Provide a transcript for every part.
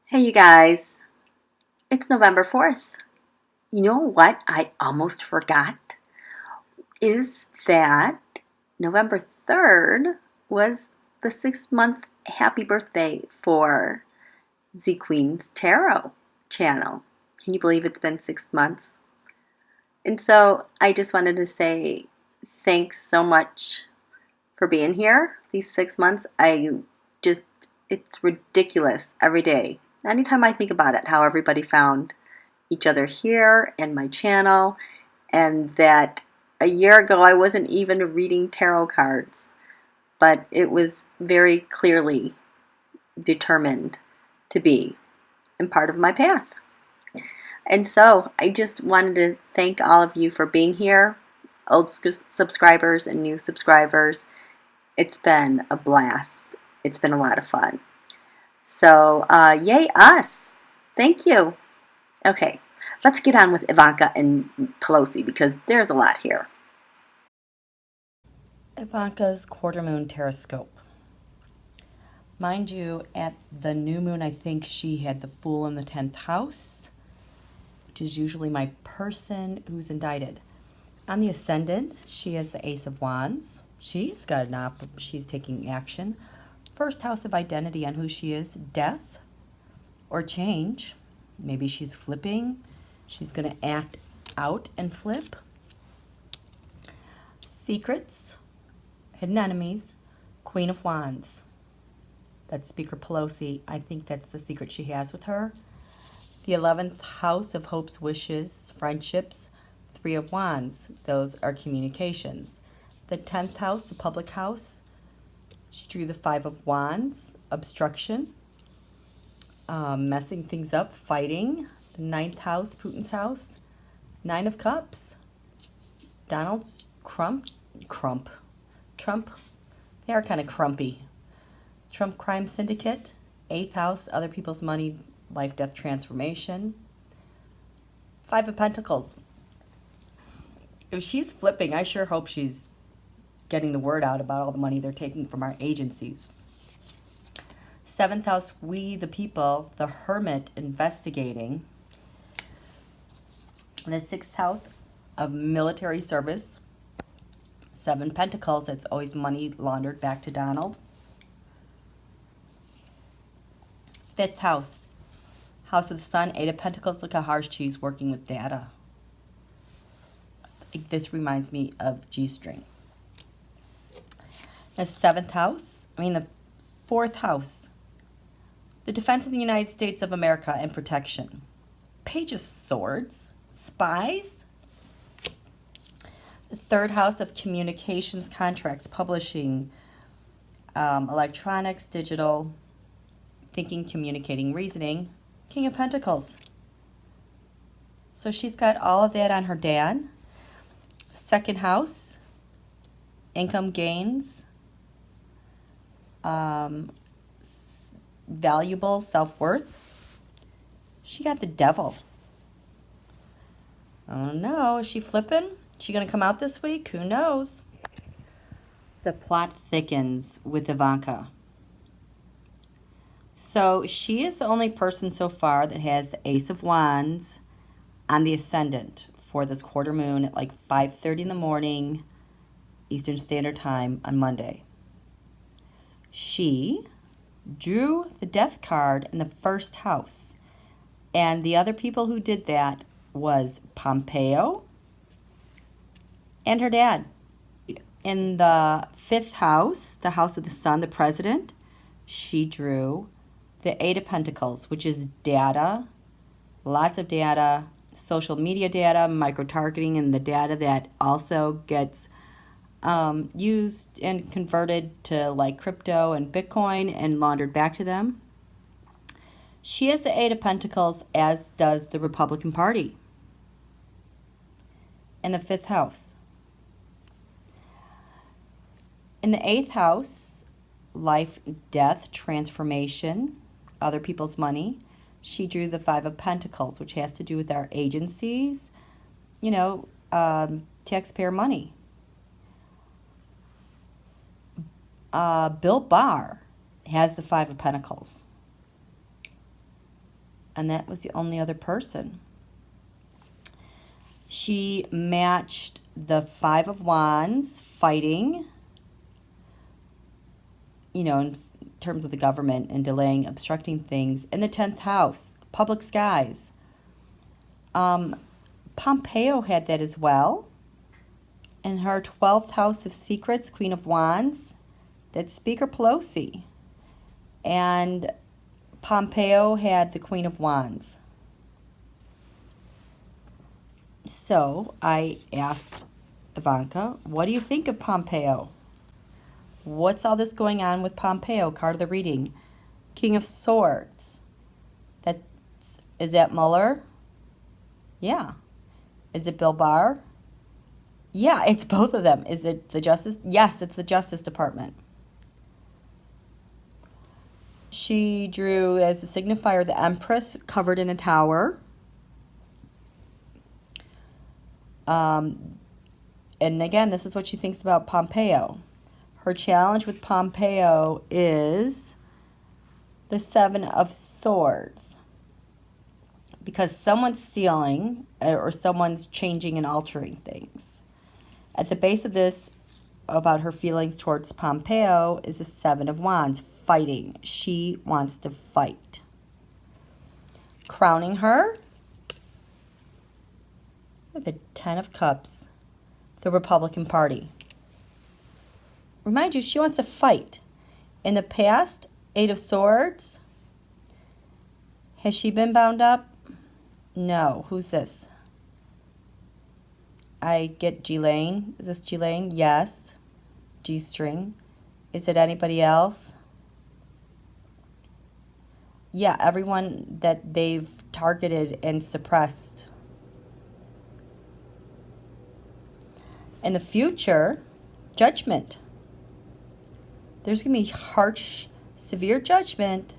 Hey, you guys, it's November 4th. You know what I almost forgot? Is that November 3rd was the 6 month happy birthday for Z Queen's Tarot channel. Can you believe it's been 6 months? And so I just wanted to say thanks so much for being here these 6 months. Just, it's ridiculous every day. Anytime I think about it, how everybody found each other here and my channel, and that a year ago I wasn't even reading tarot cards, but it was very clearly determined to be and part of my path. And so I just wanted to thank all of you for being here, old subscribers and new subscribers. It's been a blast. It's been a lot of fun. So, yay us. Thank you. Okay, let's get on with Ivanka and Pelosi because there's a lot here. Ivanka's quarter moon teroscope. Mind you, at the new moon, I think she had the Fool in the 10th house, which is usually my person who's indicted. On the ascendant, she has the Ace of Wands. She's taking action. First house of identity on who she is, death or change. Maybe she's flipping. She's going to act out and flip. Secrets, hidden enemies, Queen of Wands. That's Speaker Pelosi. I think that's the secret she has with her. The 11th house of hopes, wishes, friendships, Three of Wands. Those are communications. The 10th house, the public house, she drew the Five of Wands, obstruction, messing things up, fighting. The 9th house, Putin's house, Nine of Cups, Donald's Trump. They are kind of crumpy. Trump crime syndicate, 8th house, other people's money, life, death, transformation. Five of Pentacles. If she's flipping, I sure hope she's getting the word out about all the money they're taking from our agencies. 7th house, we the people, the Hermit, investigating. The 6th house of military service, 7 Pentacles, it's always money laundered back to Donald. 5th house, House of the Sun, 8 of Pentacles. Look how hard she's working with data. This reminds me of G-string. The 4th house, the defense of the United States of America and protection. Page of Swords, spies. The 3rd house of communications, contracts, publishing, electronics, digital, thinking, communicating, reasoning. King of Pentacles. So she's got all of that on her dad. 2nd house, income gains, valuable self-worth. She got the Devil. I don't know. Is she flipping? Is she going to come out this week? Who knows? The plot thickens with Ivanka. So she is the only person so far that has the Ace of Wands on the ascendant for this quarter moon at like 5:30 in the morning Eastern Standard Time on Monday. She drew the Death card in the 1st house. And the other people who did that was Pompeo and her dad. In the 5th house, the House of the Sun, the president, she drew the 8 of Pentacles, which is data, lots of data, social media data, micro-targeting, and the data that also gets used and converted to like crypto and Bitcoin and laundered back to them. She has the 8 of Pentacles, as does the Republican Party. In the 5th house. In the 8th house, life, death, transformation, other people's money. She drew the 5 of Pentacles, which has to do with our agencies, taxpayer money. Bill Barr has the 5 of Pentacles. And that was the only other person. She matched the Five of Wands, fighting, in terms of the government and delaying, obstructing things. In the 10th house, public skies. Pompeo had that as well. In her 12th house of secrets, Queen of Wands, that's Speaker Pelosi. And Pompeo had the Queen of Wands. So I asked Ivanka, what do you think of Pompeo? What's all this going on with Pompeo? Card of the reading. King of Swords. Is that Mueller? Yeah. Is it Bill Barr? Yeah, it's both of them. Is it the Justice? Yes, it's the Justice Department. She drew as a signifier the Empress covered in a tower. And again, this is what she thinks about Pompeo. Her challenge with Pompeo is the Seven of Swords. Because someone's stealing or someone's changing and altering things. At the base of this, about her feelings towards Pompeo, is the Seven of Wands, fighting. She wants to fight. Crowning her, the Ten of Cups, the Republican Party. Remind you, she wants to fight. In the past, Eight of Swords. Has she been bound up? No. Who's this? I get G-Lane. Is this G-Lane? Yes. G-string. Is it anybody else? Yeah, everyone that they've targeted and suppressed. In the future, judgment. There's going to be harsh, severe judgment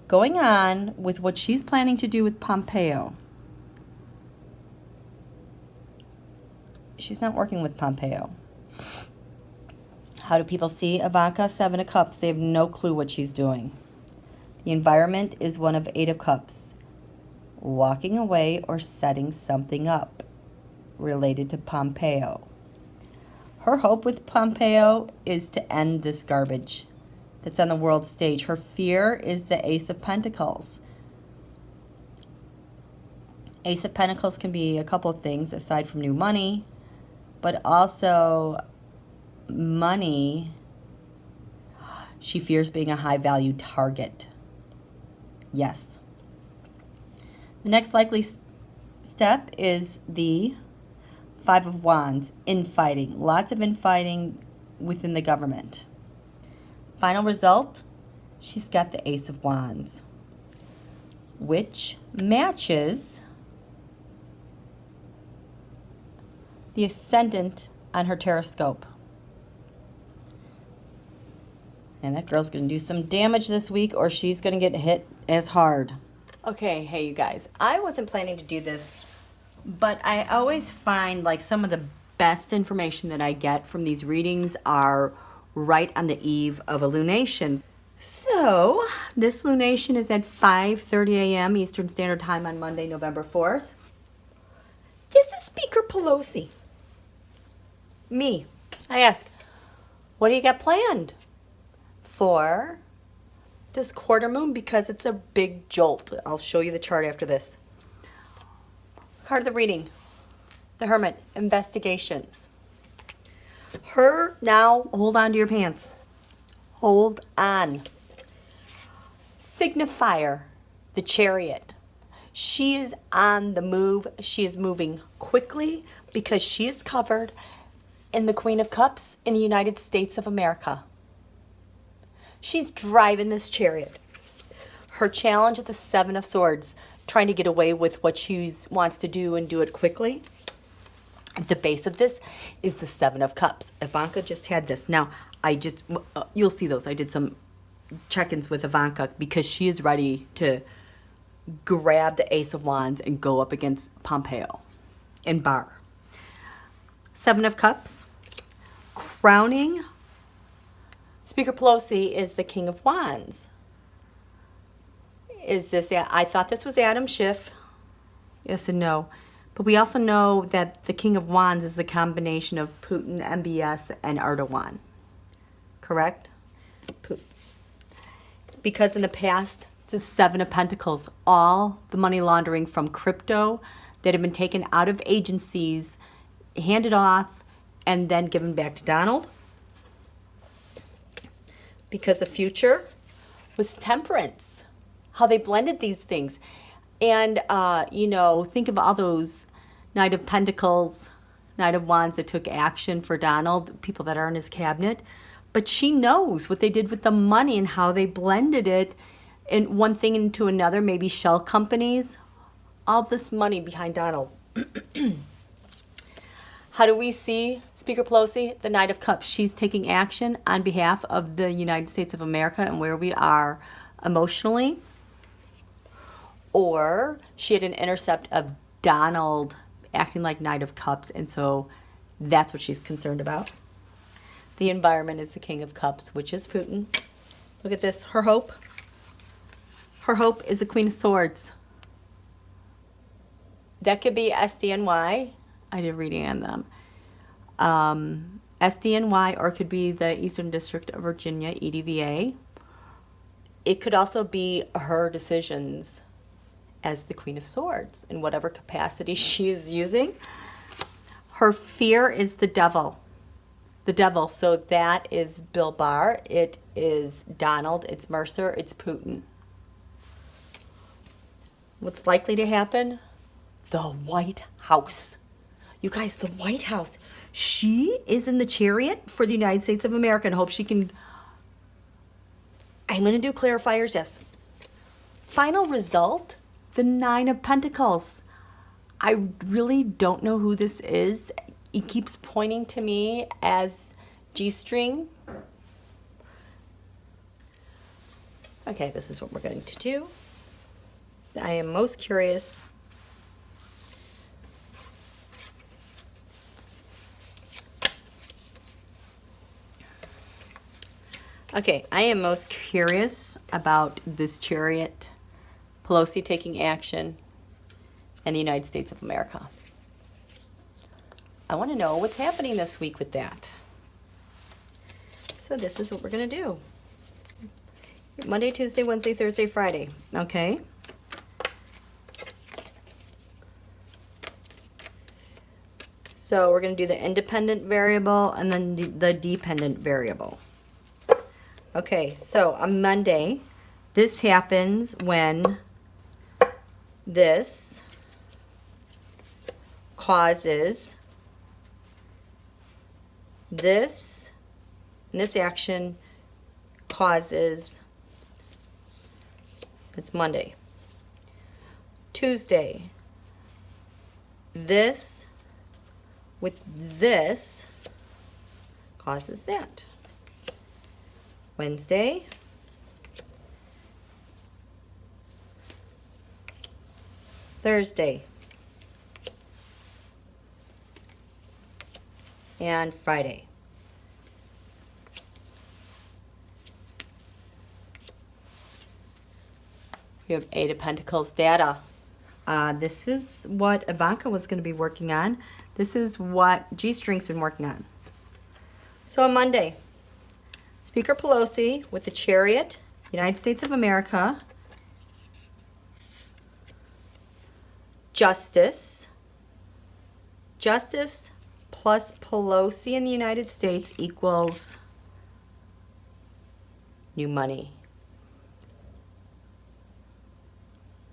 going on with what she's planning to do with Pompeo. She's not working with Pompeo. How do people see Ivanka? Seven of Cups. They have no clue what she's doing. The environment is one of Eight of Cups. Walking away or setting something up related to Pompeo. Her hope with Pompeo is to end this garbage that's on the world stage. Her fear is the Ace of Pentacles. Ace of Pentacles can be a couple of things aside from new money, but also money. She fears being a high-value target. Yes. The next likely step is the Five of Wands, infighting. Lots of infighting within the government. Final result, she's got the Ace of Wands, which matches the ascendant on her Teroscope. And that girl's going to do some damage this week or she's going to get hit as hard. Okay, hey you guys, I wasn't planning to do this, but I always find like some of the best information that I get from these readings are right on the eve of a lunation. So this lunation is at 5:30 a.m. Eastern Standard Time on Monday, November 4th. This is Speaker Pelosi. Me. I ask, what do you got planned for this quarter moon? Because it's a big jolt. I'll show you the chart after this. Card of the reading. The Hermit. Investigations. Her now, hold on to your pants. Hold on. Signifier. The Chariot. She is on the move. She is moving quickly because she is covered in the Queen of Cups in the United States of America. She's driving this chariot. Her challenge is the Seven of Swords, trying to get away with what she wants to do and do it quickly. At the base of this is the Seven of Cups. Ivanka just had this. Now, you'll see those. I did some check-ins with Ivanka because she is ready to grab the Ace of Wands and go up against Pompeo and Barr. Seven of Cups. Crowning Speaker Pelosi is the King of Wands. is this? I thought this was Adam Schiff. Yes and no. But we also know that the King of Wands is the combination of Putin, MBS, and Erdogan. Correct? Because in the past, it's the Seven of Pentacles. All the money laundering from crypto that had been taken out of agencies, handed off, and then given back to Donald. Because the future was temperance. How they blended these things. And, think of all those Knight of Pentacles, Knight of Wands that took action for Donald, people that are in his cabinet. But she knows what they did with the money and how they blended it in one thing into another, maybe shell companies. All this money behind Donald. How do we see Speaker Pelosi, the Knight of Cups? She's taking action on behalf of the United States of America and where we are emotionally. Or she had an intercept of Donald acting like Knight of Cups, and so that's what she's concerned about. The environment is the King of Cups, which is Putin. Look at this. Her hope. Her hope is the Queen of Swords. That could be SDNY. I did reading on them. SDNY, or it could be the Eastern District of Virginia, EDVA. It could also be her decisions as the Queen of Swords in whatever capacity she is using. Her fear is the devil. The devil. So that is Bill Barr. It is Donald. It's Mercer. It's Putin. What's likely to happen? The White House. You guys, the White House. She is in the chariot for the United States of America and hope she can... I'm going to do clarifiers, yes. Final result, the Nine of Pentacles. I really don't know who this is. It keeps pointing to me as G-string. Okay, this is what we're going to do. I am most curious. Okay, I am most curious about this chariot, Pelosi taking action, and the United States of America. I want to know what's happening this week with that. So this is what we're going to do. Monday, Tuesday, Wednesday, Thursday, Friday. Okay. So we're going to do the independent variable and then the dependent variable. Okay, so on Monday, this happens when this causes this, and this action causes, it's Monday. Tuesday, this with this causes that. Wednesday, Thursday, and Friday. We have Eight of Pentacles data. This is what Ivanka was going to be working on. This is what G-String's been working on. So on Monday, Speaker Pelosi with the Chariot, United States of America, Justice plus Pelosi in the United States equals new money.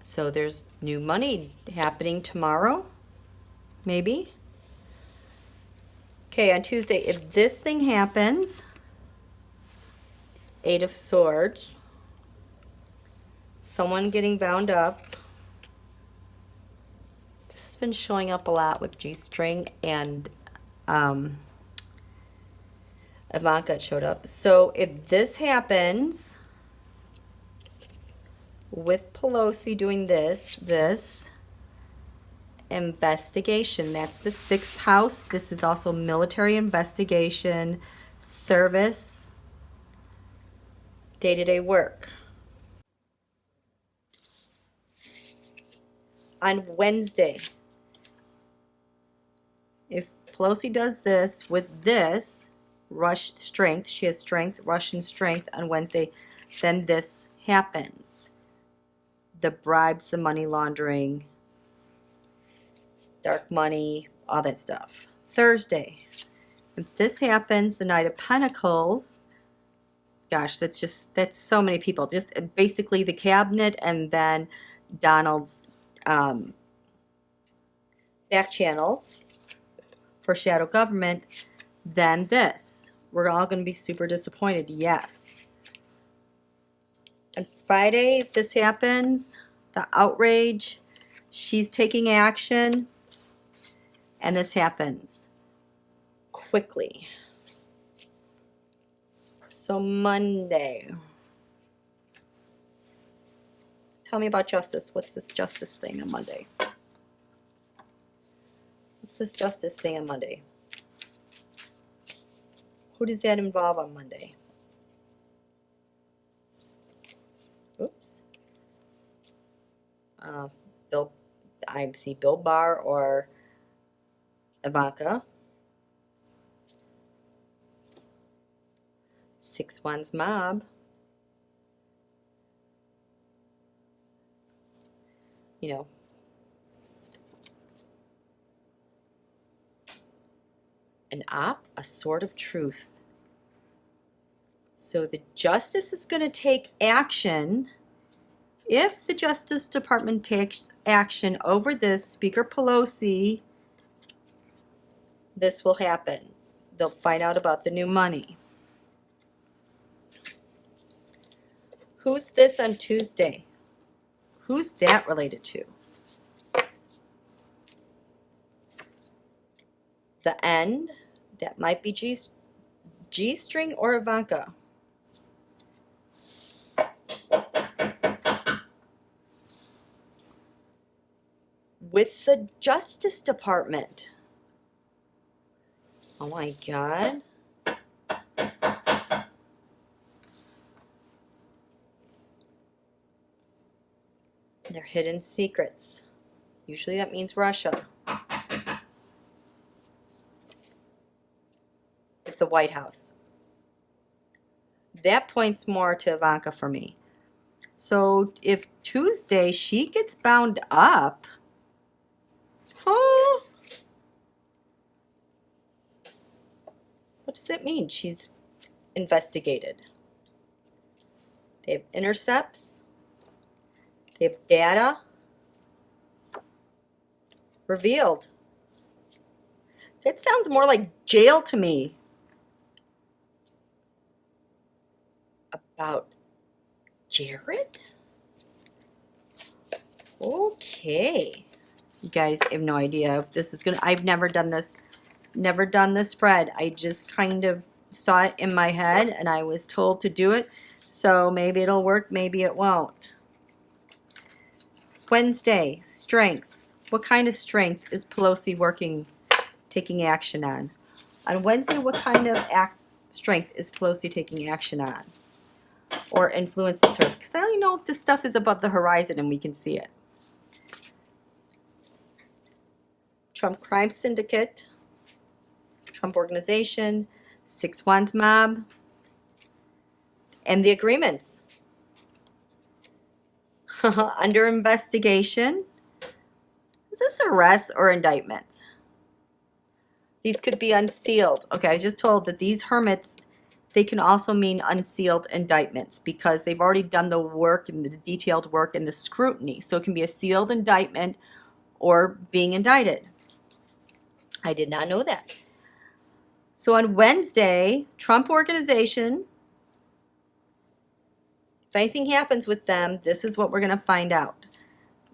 So there's new money happening tomorrow, maybe. Okay, on Tuesday, if this thing happens, Eight of Swords, someone getting bound up. This has been showing up a lot with G-String and Ivanka showed up. So if this happens with Pelosi doing this investigation, that's the 6th house. This is also military investigation, service, day-to-day work. on Wednesday. If Pelosi does this with this, Rush strength, she has strength, Russian strength on Wednesday, then this happens. The bribes, the money laundering, dark money, all that stuff. Thursday, if this happens, the Knight of Pentacles, gosh, that's so many people. Just basically the cabinet and then Donald's back channels for shadow government. Then this. We're all going to be super disappointed. Yes. On Friday, if this happens, the outrage, she's taking action, and this happens quickly. So Monday. Tell me about justice. What's this justice thing on Monday? What's this justice thing on Monday? Who does that involve on Monday? Oops. I see Bill Barr or Ivanka. 6 Wands mob. You know. A sword of truth. So the justice is going to take action. If the Justice Department takes action over this, Speaker Pelosi, this will happen. They'll find out about the new money. Who's this on Tuesday? Who's that related to? The end. That might be G-string or Ivanka. With the Justice Department. Oh my God. They're hidden secrets. Usually that means Russia. It's the White House. That points more to Ivanka for me. So if Tuesday she gets bound up, huh? What does it mean? She's investigated. They have intercepts. They have data revealed. That sounds more like jail to me. About Jared? Okay. You guys have no idea if this is gonna. I've never done this spread. I just kind of saw it in my head and I was told to do it. So maybe it'll work, maybe it won't. Wednesday, strength. What kind of strength is Pelosi taking action on? On Wednesday, what kind of strength is Pelosi taking action on? Or influences her? Because I don't even know if this stuff is above the horizon and we can see it. Trump Crime Syndicate, Trump Organization, 6 Wands Mob, and the agreements. Under investigation. Is this arrest or indictment? These could be unsealed. Okay, I was just told that these hermits, they can also mean unsealed indictments because they've already done the work and the detailed work and the scrutiny. So it can be a sealed indictment or being indicted. I did not know that. So on Wednesday, Trump Organization, if anything happens with them, this is what we're going to find out.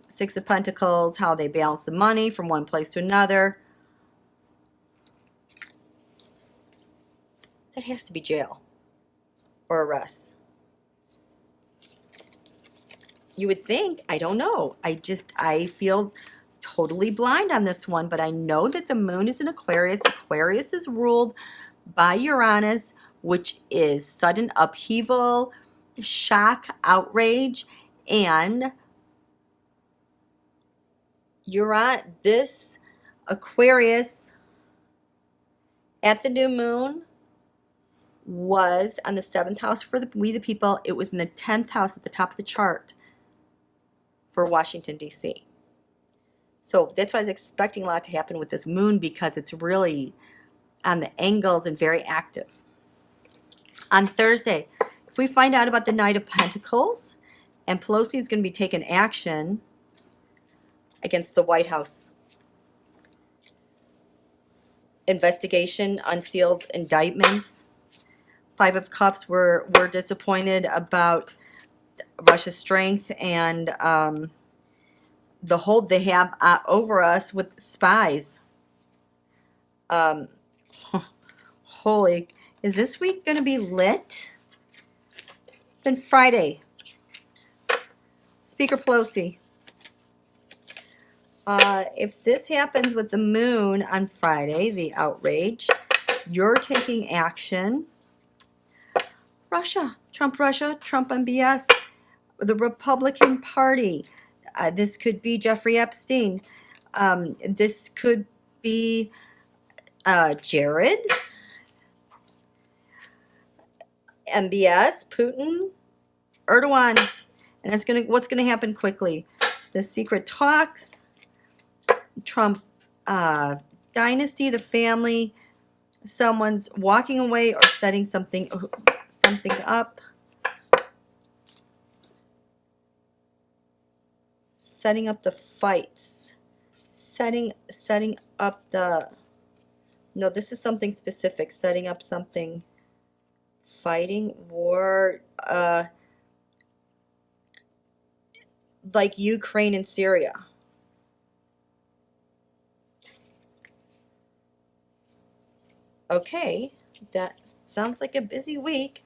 6 of Pentacles, how they balance the money from one place to another. That has to be jail or arrest. You would think, I don't know. I feel totally blind on this one, but I know that the moon is in Aquarius. Aquarius is ruled by Uranus, which is sudden upheaval, shock, outrage, and You're on this Aquarius at the new moon was on the 7th house for we the people. It was in the 10th house at the top of the chart for Washington, D.C. So that's why I was expecting a lot to happen with this moon, because it's really on the angles and very active. On Thursday, if we find out about the Knight of Pentacles, and Pelosi is going to be taking action against the White House investigation, unsealed indictments. 5 of Cups, we're disappointed about Russia's strength and the hold they have over us with spies. Holy, is this week going to be lit? Then Friday, Speaker Pelosi. If this happens with the moon on Friday, the outrage, you're taking action. Russia, Trump MBS, the Republican Party. This could be Jeffrey Epstein. This could be Jared, MBS, Putin, Erdogan. And what's gonna happen quickly? The secret talks, Trump dynasty, the family, someone's walking away or setting something up. Setting up the fights. Setting up the... No, this is something specific. Setting up something. Fighting, war, like Ukraine and Syria. Okay, that sounds like a busy week.